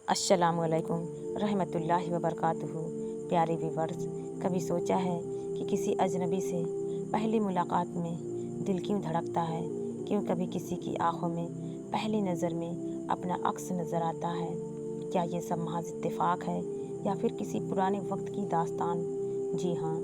अस्सलामु अलैकुम रहमतुल्लाहि व बरकातुहू। प्यारे व्यूवर्स, कभी सोचा है कि किसी अजनबी से पहली मुलाकात में दिल क्यों धड़कता है? क्यों कभी किसी की आंखों में पहली नज़र में अपना अक्स नज़र आता है? क्या ये सब महज इत्तेफाक है या फिर किसी पुराने वक्त की दास्तान? जी हाँ,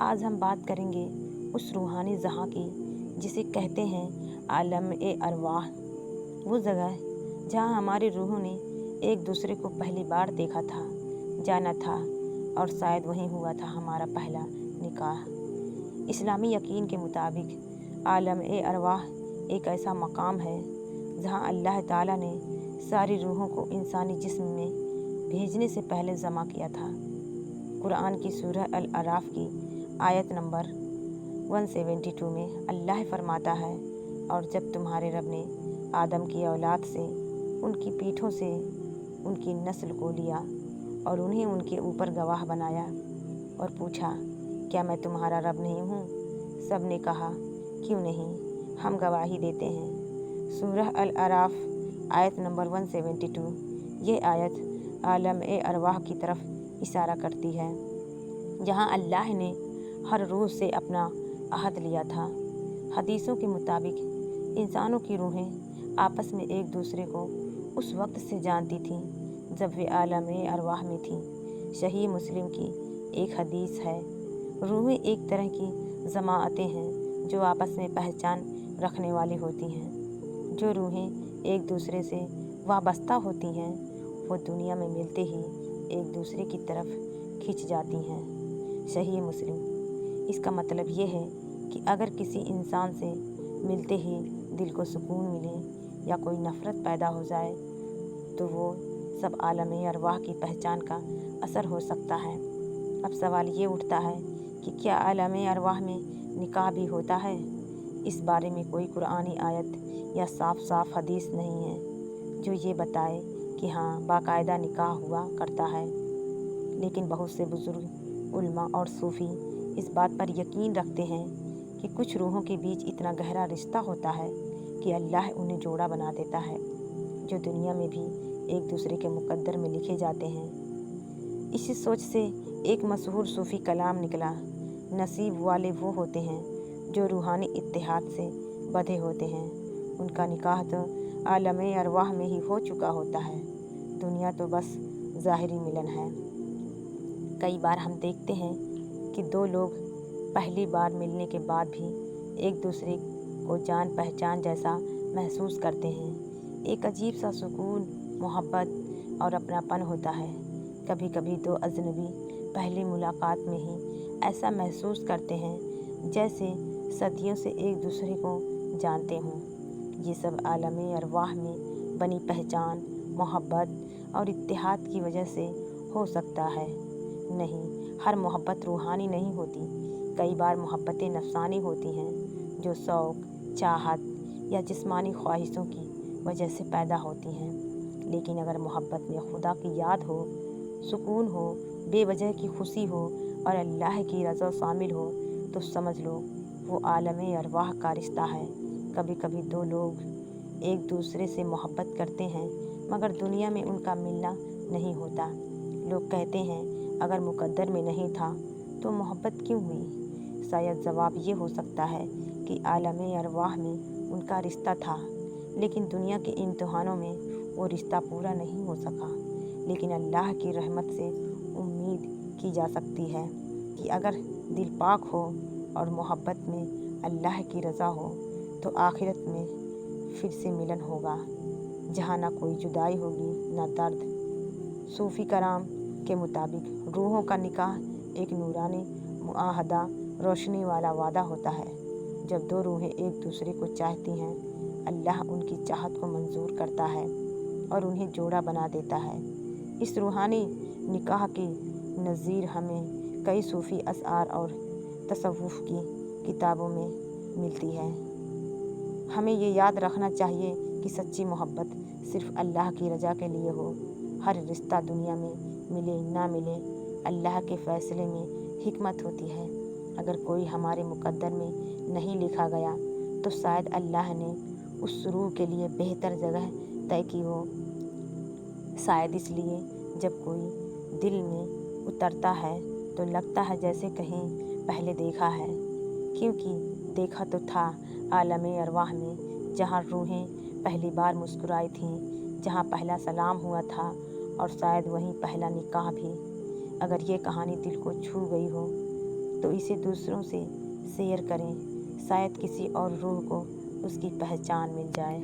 आज हम बात करेंगे उस रूहानी जहाँ की जिसे कहते हैं आलम ए अरवाह। वो जगह जहाँ हमारी रूहों ने एक दूसरे को पहली बार देखा था, जाना था और शायद वहीं हुआ था हमारा पहला निकाह। इस्लामी यकीन के मुताबिक आलम ए अरवाह एक ऐसा मकाम है जहाँ अल्लाह ताला ने सारी रूहों को इंसानी जिस्म में भेजने से पहले जमा किया था। कुरान की सूरह अल अराफ की आयत नंबर 172 में अल्लाह फरमाता है, और जब तुम्हारे रब ने आदम की औलाद से उनकी पीठों से उनकी नस्ल को लिया और उन्हें उनके ऊपर गवाह बनाया और पूछा, क्या मैं तुम्हारा रब नहीं हूँ? सब ने कहा, क्यों नहीं, हम गवाही देते हैं। सूरह अल अराफ आयत नंबर 172। ये आयत आलम ए अरवाह की तरफ इशारा करती है, जहाँ अल्लाह ने हर रूह से अपना अहद लिया था। हदीसों के मुताबिक इंसानों की रूहें आपस में एक दूसरे को उस वक्त से जानती थीं जब वे आलम ए अरवाह में थीं। सही मुस्लिम की एक हदीस है, रूहें एक तरह की जमाअतें हैं जो आपस में पहचान रखने वाली होती हैं। जो रूहें एक दूसरे से वाबस्ता होती हैं वो दुनिया में मिलते ही एक दूसरे की तरफ खिंच जाती हैं। सही मुस्लिम। इसका मतलब ये है कि अगर किसी इंसान से मिलते ही दिल को सुकून मिले या कोई नफ़रत पैदा हो जाए तो वो सब आलम ए अरवाह की पहचान का असर हो सकता है। अब सवाल ये उठता है कि क्या आलम ए अरवाह में निकाह भी होता है? इस बारे में कोई कुरानी आयत या साफ साफ हदीस नहीं है जो ये बताए कि हाँ, बाकायदा निकाह हुआ करता है। लेकिन बहुत से बुज़ुर्ग उल्मा और सूफ़ी इस बात पर यकीन रखते हैं कि कुछ रूहों के बीच इतना गहरा रिश्ता होता है कि अल्लाह उन्हें जोड़ा बना देता है जो दुनिया में भी एक दूसरे के मुकद्दर में लिखे जाते हैं। इसी सोच से एक मशहूर सूफ़ी कलाम निकला, नसीब वाले वो होते हैं जो रूहानी इत्तेहाद से बंधे होते हैं। उनका निकाह तो आलम ए अरवाह में ही हो चुका होता है, दुनिया तो बस ज़ाहिरी मिलन है। कई बार हम देखते हैं कि दो लोग पहली बार मिलने के बाद भी एक दूसरे को जान पहचान जैसा महसूस करते हैं। एक अजीब सा सुकून, मोहब्बत और अपनापन होता है। कभी कभी दो अजनबी पहली मुलाकात में ही ऐसा महसूस करते हैं जैसे सदियों से एक दूसरे को जानते हों। ये सब आलम ए अरवाह में बनी पहचान, मोहब्बत और इत्तेहाद की वजह से हो सकता है। नहीं, हर मोहब्बत रूहानी नहीं होती। कई बार मोहब्बतें नफसानी होती हैं जो शौक़, चाहत या जिस्मानी ख्वाहिशों की वजह से पैदा होती हैं। लेकिन अगर मोहब्बत में खुदा की याद हो, सुकून हो, बेवजह की खुशी हो और अल्लाह की रज़ा शामिल हो तो समझ लो वो आलम ए अरवाह का रिश्ता है। कभी कभी दो लोग एक दूसरे से मोहब्बत करते हैं मगर दुनिया में उनका मिलना नहीं होता। लोग कहते हैं अगर मुकद्दर में नहीं था तो मोहब्बत क्यों हुई? शायद जवाब ये हो सकता है कि आलम ए अरवाह में उनका रिश्ता था, लेकिन दुनिया के इम्तिहानों में वो रिश्ता पूरा नहीं हो सका। लेकिन अल्लाह की रहमत से उम्मीद की जा सकती है कि अगर दिल पाक हो और मोहब्बत में अल्लाह की रज़ा हो तो आखिरत में फिर से मिलन होगा, जहाँ ना कोई जुदाई होगी ना दर्द। सूफ़ी कराम के मुताबिक रूहों का निकाह एक नूरानी मुआहदा, रोशनी वाला वादा होता है। जब दो रूहें एक दूसरे को चाहती हैं, अल्लाह उनकी चाहत को मंजूर करता है और उन्हें जोड़ा बना देता है। इस रूहानी निकाह की नज़ीर हमें कई सूफ़ी अशआर और तसव्वुफ़ की किताबों में मिलती है। हमें ये याद रखना चाहिए कि सच्ची मोहब्बत सिर्फ़ अल्लाह की रज़ा के लिए हो। हर रिश्ता दुनिया में मिले ना मिले, अल्लाह के फ़ैसले में हिकमत होती है। अगर कोई हमारे मुकद्दर में नहीं लिखा गया तो शायद अल्लाह ने उस रूह के लिए बेहतर जगह तय की हो। शायद इसलिए जब कोई दिल में उतरता है तो लगता है जैसे कहीं पहले देखा है, क्योंकि देखा तो था आलमे अरवाह में, जहाँ रूहें पहली बार मुस्कुराई थीं, जहाँ पहला सलाम हुआ था और शायद वहीं पहला निकाह भी। अगर ये कहानी दिल को छू गई हो तो इसे दूसरों से शेयर करें, शायद किसी और रूह को उसकी पहचान मिल जाए।